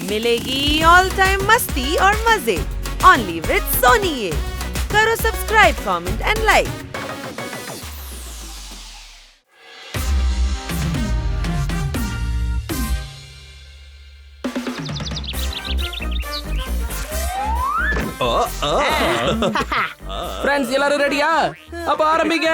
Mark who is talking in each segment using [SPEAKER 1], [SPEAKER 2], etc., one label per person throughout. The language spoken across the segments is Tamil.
[SPEAKER 1] मिलेगी ऑल टाइम मस्ती और मजे ओनली विद सोनी। ये करो subscribe, comment and like.
[SPEAKER 2] Friends எல்லாரும் ரெடியா? அப்ப ஆரம்பிங்க.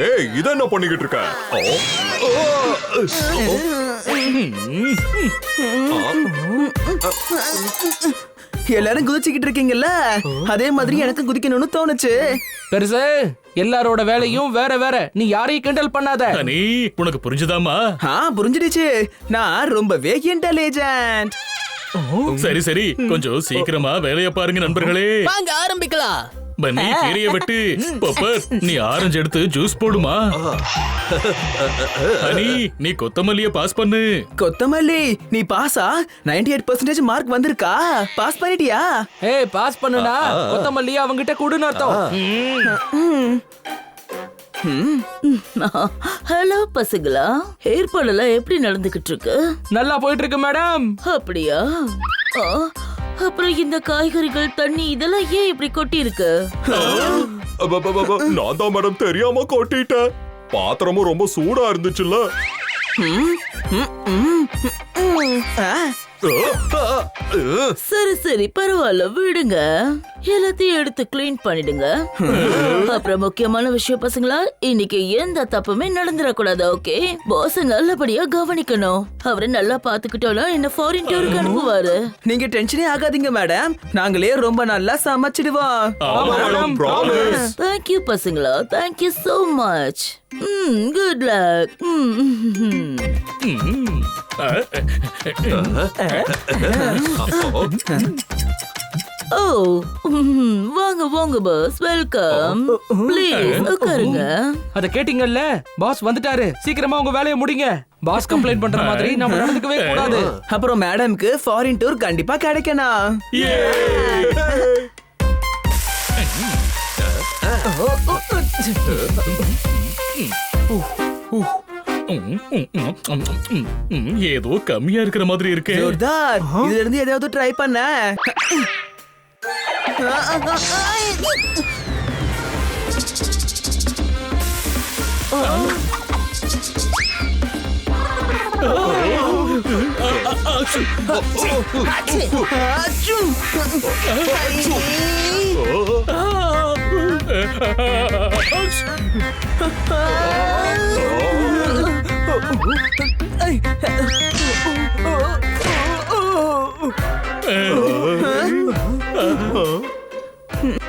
[SPEAKER 3] ஏய், இத என்ன பண்ணிக்கிட்டு இருக்க?
[SPEAKER 4] எல்லாரும் குதிச்சுக்கிட்டு இருக்கீங்கல்ல, அதே மாதிரி எனக்கு குதிக்கணும்னு தோணுச்சு.
[SPEAKER 2] பெருசு, எல்லாரோட வேலையும் வேற வேற. நீ யாரையும் கிண்டல் பண்ணாத.
[SPEAKER 5] நீ உனக்கு புரிஞ்சுதாமா?
[SPEAKER 4] புரிஞ்சிடுச்சு. நான் ரொம்பவே இன்டெலிஜென்ட்.
[SPEAKER 5] சரி சரி, கொஞ்சம் சீக்கிரமா வேலைய பாருங்க நண்பர்களே.
[SPEAKER 6] வாங்க ஆரம்பிக்கலாம்.
[SPEAKER 5] பன்னி கீரைய வெட்டு. பப்பர், நீ ஆரஞ்சு எடுத்து ஜூஸ் போடுமா. ஹனி, நீ கொத்தமல்லிய பாஸ் பண்ணு.
[SPEAKER 4] கொத்தமல்லி, நீ பாஸா? 98% மார்க் வந்திருக்கா? பாஸ் பண்ணிட்டியா?
[SPEAKER 2] ஏய், பாஸ் பண்ணுனா கொத்தமல்லி அவங்கிட்ட குடுன்னு அர்த்தம்.
[SPEAKER 6] ஹலோ பசங்களா, ஏற்பாடு எல்லாம் எப்படி நடந்துகிட்டு இருக்கு?
[SPEAKER 2] நல்லா போயிட்டு இருக்கு மேடம்.
[SPEAKER 6] அப்படியா? அப்புறம் இந்த காய்கறிகள், தண்ணி இதெல்லாம் ஏன் இப்படி கொட்டி இருக்கு?
[SPEAKER 3] நான் தான் மேடம் தெரியாம கொட்டிட்டேன். பாத்திரமும் ரொம்ப சூடா இருந்துச்சுல்ல.
[SPEAKER 6] சரி சரி, பரவாயில்ல, விடுங்க. எல்லாத்தையும் எடுத்து கிளீன் பண்ணிடுங்க. அப்புறம் முக்கியமான விஷயம் பசங்களா, இன்னைக்கு எந்த தப்புமே நடந்துடக்கூடாது. ஓகே, பாஸ் நல்லபடியா கவனிக்கணும். அவரை நல்லா பாத்துக்கிட்டோம்னா என்ன ஃபாரின் டூருக்கு அனுப்புவாரு.
[SPEAKER 4] நீங்க டென்ஷனே ஆகாதீங்க மேடம், நாங்களே ரொம்ப நல்லா சமைச்சிடுவோம்.
[SPEAKER 6] தேங்க்யூ பசங்களா, thank you so much. Good luck. ஓ, வாங்க வாங்க பாஸ், வெல்கம். ப்ளீஸ் உட்காருங்க.
[SPEAKER 2] அத கேட்டிங்கல்ல, பாஸ் வந்துட்டாரு. சீக்கிரமா உங்க வேலையை முடிங்க. பாஸ் கம்ப்ளைண்ட் பண்ற மாதிரி நம்ம நடந்துக்கவே கூடாது.
[SPEAKER 4] அப்புறம் மேடம்க்கு ஃபாரின் டூர் கண்டிப்பா கிடைக்கணும்.
[SPEAKER 5] ஏதோ கம்மியா இருக்கிற மாதிரி இருக்கு.
[SPEAKER 4] ஜோர்தார், இதுல இருந்து ஏதாவது ட்ரை பண்ண.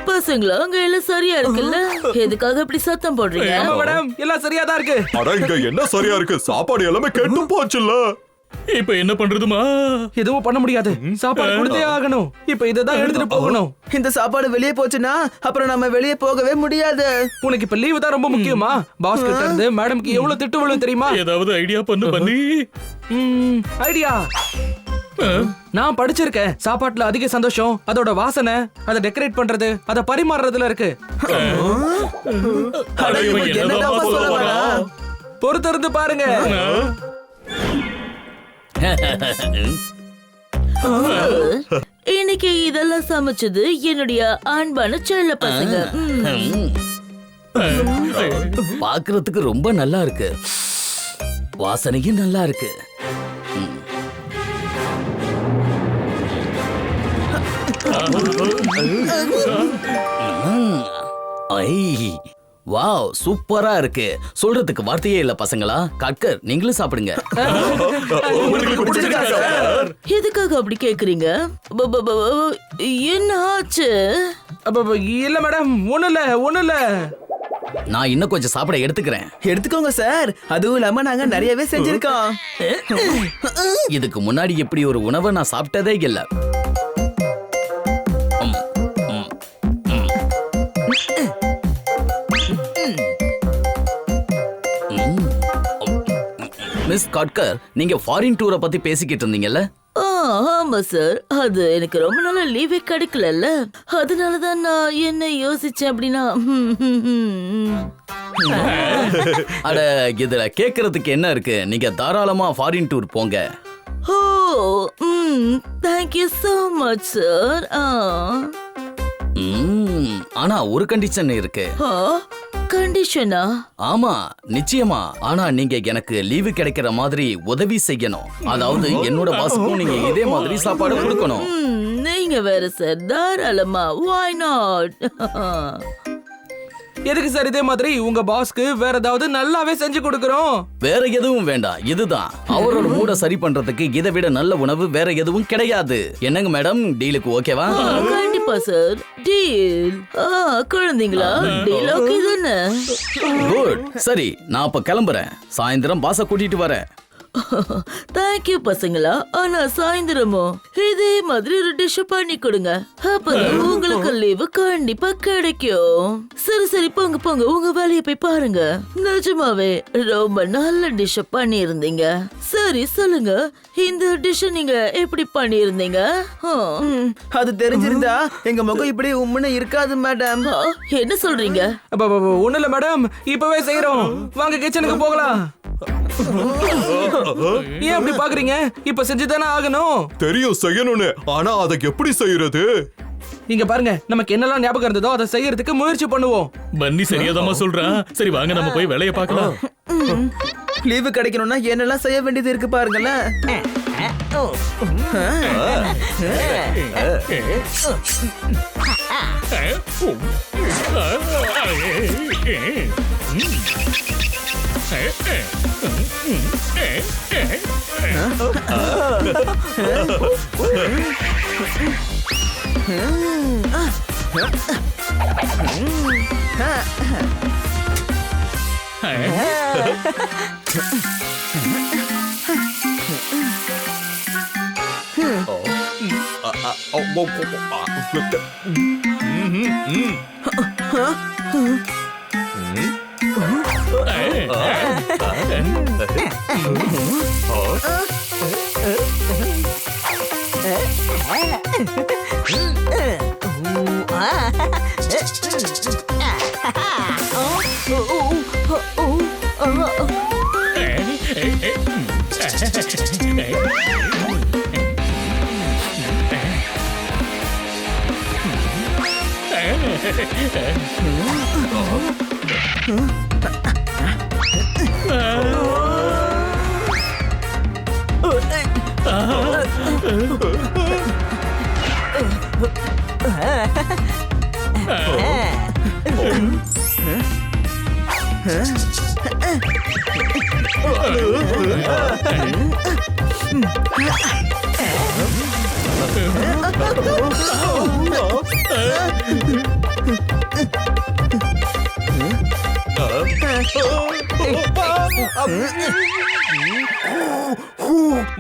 [SPEAKER 6] பசங்களா, அங்க எல்லாம் சரியா இருக்குல்ல? எதுக்காக இப்படி சத்தம் போடுறீங்க?
[SPEAKER 2] மேடம், எல்லாம் சரியா தான் இருக்கு.
[SPEAKER 3] அட, இங்க என்ன சரியா இருக்கு? சாப்பாடு எல்லாமே கெட்டு போச்சுல்ல.
[SPEAKER 5] இப்ப என்ன பண்றதுமா?
[SPEAKER 2] எதுவும் பண்ண முடியாது. சாப்பாடு கொடுத்தே ஆகணும். இப்ப இததான் எடுத்துட்டு போகணும்.
[SPEAKER 4] இந்த சாப்பாடு வெளியே போச்சுன்னா அப்புறம் நம்ம வெளியே போகவே முடியாது.
[SPEAKER 2] உனக்கு இப்ப லீவு தான் ரொம்ப முக்கியமா? பாஸ் கிட்ட இருந்து மேடம்க்கு எவ்வளவு திட்டு விழும் தெரியுமா?
[SPEAKER 5] ஏதாவது ஐடியா பண்ணி.
[SPEAKER 2] ஐடியா நான் படிச்சிருக்கேன். சாப்பாட்டுல அதிக சந்தோஷம் அதோட வாசனை, அதை டெக்கரேட் பண்றது, அதை பரிமாறுறதுல இருக்கு. பொறுத்திருந்து பாருங்க.
[SPEAKER 6] இன்னைக்கு இதெல்லாம் சமைச்சது என்னுடைய அன்பான செல்ல பசங்க.
[SPEAKER 7] பாக்குறதுக்கு ரொம்ப நல்லா இருக்கு, வாசனையும் நல்லா இருக்கு. வாவ், சூப்பரா இருக்கு. சொல்றதுக்கு வார்த்தையே இல்ல பசங்களா. காட்கர், நீங்களும் சாப்பிடுங்க.
[SPEAKER 3] உங்களுக்கு பிடிச்சிருக்கா சார்?
[SPEAKER 6] எதுக்காக அப்படி கேக்குறீங்க? என்ன ஆச்சு?
[SPEAKER 2] இல்ல மேடம், ஒண்ணு இல்ல.
[SPEAKER 7] நான் இன்னும் கொஞ்சம் சாப்பிட எடுத்துக்கிறேன்.
[SPEAKER 4] எடுத்துக்கோங்க சார். அதுவும் இல்லாம நாங்க நிறையவே செஞ்சிருக்கோம்.
[SPEAKER 7] இதுக்கு முன்னாடி இப்படி ஒரு உணவை நான் சாப்பிட்டதே இல்ல. மிஸ் காட்கர், நீங்க ஃபாரின் டூரை பத்தி பேசிக்கிட்டு இருந்தீங்கல்ல?
[SPEAKER 6] ஆமா சார், அது எனக்கு ரொம்ப நாளா லீவே கிடைக்கல. அதனாலதான் நான் என்ன யோசிச்சேன் அப்படின்னா,
[SPEAKER 7] அட, இதுல கேக்குறதுக்கு என்ன இருக்கு? நீங்க தாராளமா ஃபாரின் டூர் போங்க.
[SPEAKER 6] ஓ, தேங்க்யூ so மச் சார்.
[SPEAKER 7] ஆனா ஒரு கண்டிஷன் இருக்கு.
[SPEAKER 6] கண்டிஷனா?
[SPEAKER 7] ஆமா, நிச்சயமா. ஆனா நீங்க எனக்கு லீவு கிடைக்கிற மாதிரி உதவி செய்யணும். அதாவது என்னோட பாஸுக்கும் நீங்க இதே மாதிரி சாப்பாடு கொடுக்கணும்.
[SPEAKER 6] நீங்க வேற சார், தாராளமா. why not?
[SPEAKER 2] எதுக்கு சார் இதே மாதிரி உங்க பாஸ்க்கு வேற ஏதாவது நல்லாவே செஞ்சு கொடுக்கறோம்.
[SPEAKER 7] வேற எதுவும் வேண்டாம், இதுதான். அவரோட மூட சரி பண்றதுக்கு இதை விட நல்ல உணவு வேற எதுவும் கிடையாது. என்னங்க மேடம், டீலுக்கு ஓகேவா?
[SPEAKER 6] கண்டிப்பா சார், டீல். குழந்தைங்களா, டீல் ஓகே தானே?
[SPEAKER 7] குட். சரி, நான் அப்ப கிளம்புறேன். சாயந்தரம் பாஸ கூட்டிட்டு வரேன்.
[SPEAKER 6] தேங்க்யூ பசங்களா. ஆனா சாயந்தரமோ இதே மாதிரி ஒரு டிஷ் பண்ணி கொடுங்க. அப்பதான் உங்களுக்கு லீவு கண்டிப்பா கிடைக்கும். சரி சரி, போங்க போங்க, உங்க வேலையை போய் பாருங்க. நிஜமாவே ரொம்ப நல்ல டிஷ் பண்ணி இருந்தீங்க. சரி சொல்லுங்க, இந்த டிஷ் நீங்க எப்படி பண்ணி இருந்தீங்க?
[SPEAKER 4] அது தெரிஞ்சிருந்தா எங்க முகம் இப்படி உம்முன்னு இருக்காது மேடம்.
[SPEAKER 6] என்ன சொல்றீங்க?
[SPEAKER 2] ஒண்ணு இல்ல மேடம், இப்பவே செய்யறோம். வாங்க கிச்சனுக்கு போகலாம். ஏன் அப்படி பாக்குறீங்க? இப்ப செஞ்சுதானே ஆகணும்.
[SPEAKER 3] தெரியும் செய்யணும்னு, ஆனா அதை எப்படி செய்யறது?
[SPEAKER 2] இங்க பாருங்க, நமக்கு என்னெல்லாம் ஞாபகம் இருந்ததோ அதை செய்யறதுக்கு முயற்சி பண்ணுவோம்.
[SPEAKER 5] பன்னி சரியாதாமா சொல்றான். சரி வாங்க, நம்ம போய் வேலையை பார்க்கலாம்.
[SPEAKER 4] லீவு கிடைக்கணும்னா என்னெல்லாம் செய்ய வேண்டியது இருக்கு பாருங்களேன்.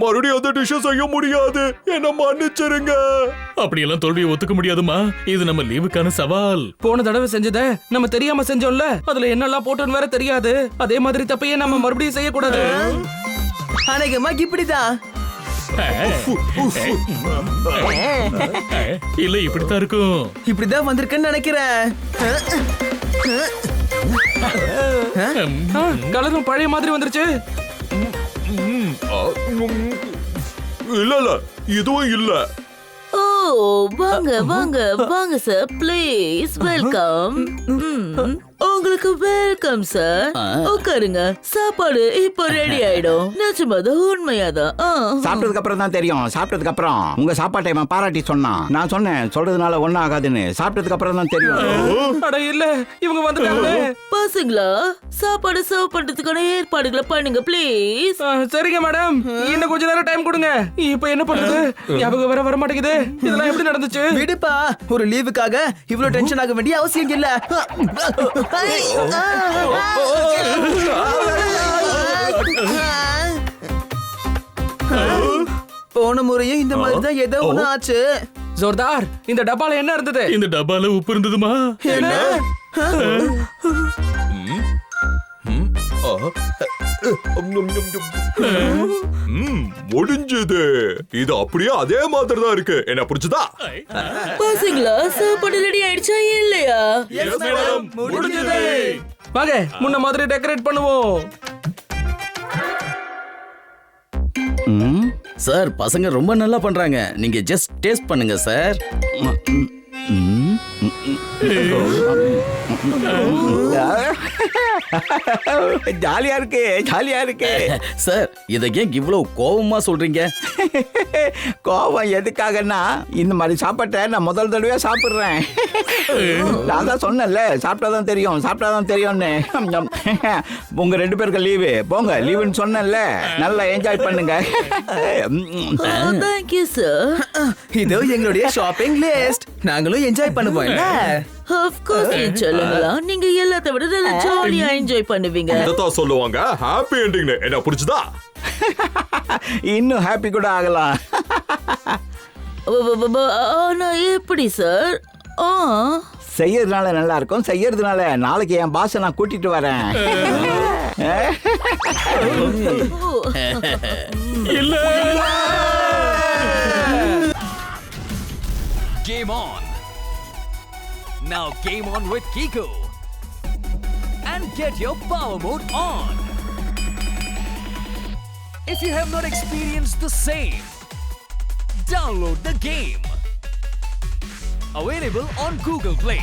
[SPEAKER 3] மறுபடியும் அந்த டிஷ் செய்ய முடியாது, என்ன மன்னிச்சிருங்க.
[SPEAKER 5] அப்படியெல்லாம் தோல்வியை ஒத்துக்க முடியாதுமா. இது நம்ம லீவுக்கான சவால்.
[SPEAKER 2] போன தடவை செஞ்சத நம்ம தெரியாம செஞ்சோம்ல, அதுல என்னெல்லாம் போட்டோன்னு வேற தெரியாது. அதே மாதிரி தப்பையே நம்ம மறுபடியும் செய்யக்கூடாது.
[SPEAKER 4] அநேகமா இப்படிதான்.
[SPEAKER 5] இல்ல, இப்படித்தான் இருக்கும்.
[SPEAKER 4] இப்படிதான் வந்திருக்குன்னு நினைக்கிறேன்.
[SPEAKER 2] கலரும் பழைய மாதிரி வந்துருச்சு.
[SPEAKER 3] இல்ல இல்ல, இதுவும் இல்ல.
[SPEAKER 6] ஓ, வாங்க வாங்க வாங்க சார், ப்ளீஸ் வெல்கம். உங்களுக்கு வெல்கம் சார். உட்காருங்க. சாப்பாடு இப்போ ரெடி ஆயிடும். நிஜமாதான் உண்மையாதான்.
[SPEAKER 8] சாப்பிட்டதுக்கு அப்புறம் தான் தெரியும். சாப்பிட்டதுக்கு அப்புறம் உங்க சாப்பாட்டை இவன் பாராட்டி சொன்னான். நான் சொன்னேன் சொல்றதுனால ஒண்ணும் ஆகாதுன்னு. சாப்பிட்டதுக்கு அப்புறம் தான் தெரியும்.
[SPEAKER 2] அட இல்ல, இவங்க வந்துட்டாங்களே.
[SPEAKER 6] பசங்களா, சாப்பாடு சர்வ் பண்றதுக்கான ஏற்பாடுகளை பண்ணுங்க ப்ளீஸ்.
[SPEAKER 2] சரிங்க மேடம், இன்னும் கொஞ்ச நேரம் டைம் கொடுங்க. இப்போ என்ன பண்றது? ஞாபகம் வர மாட்டேங்குது. இதெல்லாம் எப்படி நடந்துச்சு?
[SPEAKER 4] விடுப்பா, ஒரு லீவுக்காக இவ்வளவு டென்ஷன் ஆக வேண்டிய அவசியம் இல்ல. போன முறையும் இந்த மாதிரி தான் ஏதோ ஒண்ணு ஆச்சு.
[SPEAKER 2] ஜோர்தார், இந்த டப்பால என்ன இருந்தது?
[SPEAKER 5] இந்த டப்பால உப்பு இருந்ததுமா?
[SPEAKER 3] முடிஞ்சது. இது அப்படியே அதே மாதிரி தான் இருக்கு. என்ன புரிஞ்சுதா?
[SPEAKER 6] பசங்களா, சாப்பாடு ரெடி ஆயிடுச்சா இல்லையா?
[SPEAKER 2] முடிஞ்சது. வாங்க, முன்ன மாதிரி டெக்கரேட் பண்ணுவோம்.
[SPEAKER 7] சார், பசங்க ரொம்ப நல்லா பண்றாங்க. நீங்க ஜஸ்ட் டேஸ்ட் பண்ணுங்க சார்.
[SPEAKER 8] ஜாலியா இருக்கு, ஜாலியா இருக்கு.
[SPEAKER 7] சார், இதை ஏன் இவ்வளவு கோவமா சொல்றீங்க?
[SPEAKER 8] கோவம் எதுக்காகன்னா, இந்த மாதிரி சாப்பாட்டை நான் முதல் தடவையா சாப்பிடுறேன். நான் தான் சொன்னேன்ல, சாப்பிட்டாதான் தெரியும், சாப்பிட்டாதான் தெரியும்னு. உங்க 2 பேருக்கு லீவு. போங்க, லீவுன்னு சொன்னேன்ல. நல்லா என்ஜாய் பண்ணுங்க.
[SPEAKER 6] Thank you sir.
[SPEAKER 4] இதோ எங்களுடைய ஷாப்பிங் லிஸ்ட். நாங்களும் என்ஜாய் பண்ணுவோம் இல்ல?
[SPEAKER 6] Of course நீங்க சொல்லுங்களா. நீங்க எல்லாத்த விட நல்லா ஜாலியா என்ஜாய் பண்ணுவீங்க.
[SPEAKER 3] இதத்தான் சொல்லுவாங்க ஹாப்பி எண்டிங்னு. என்ன புரிஞ்சுதா?
[SPEAKER 8] இன்னும் ஹாப்பி கூட ஆகலாம்.
[SPEAKER 6] ஆனா எப்படி சார்?
[SPEAKER 8] செய்யறதுனால நல்லா இருக்கும். செய்யறதுனால நாளைக்கு என் பாஸை நான் கூட்டிட்டு வரேன்.
[SPEAKER 5] இல்ல.
[SPEAKER 9] Game on. Now game on with Kiko. And get your power mode on. If you have not experienced the same, download the game. Available on Google Play.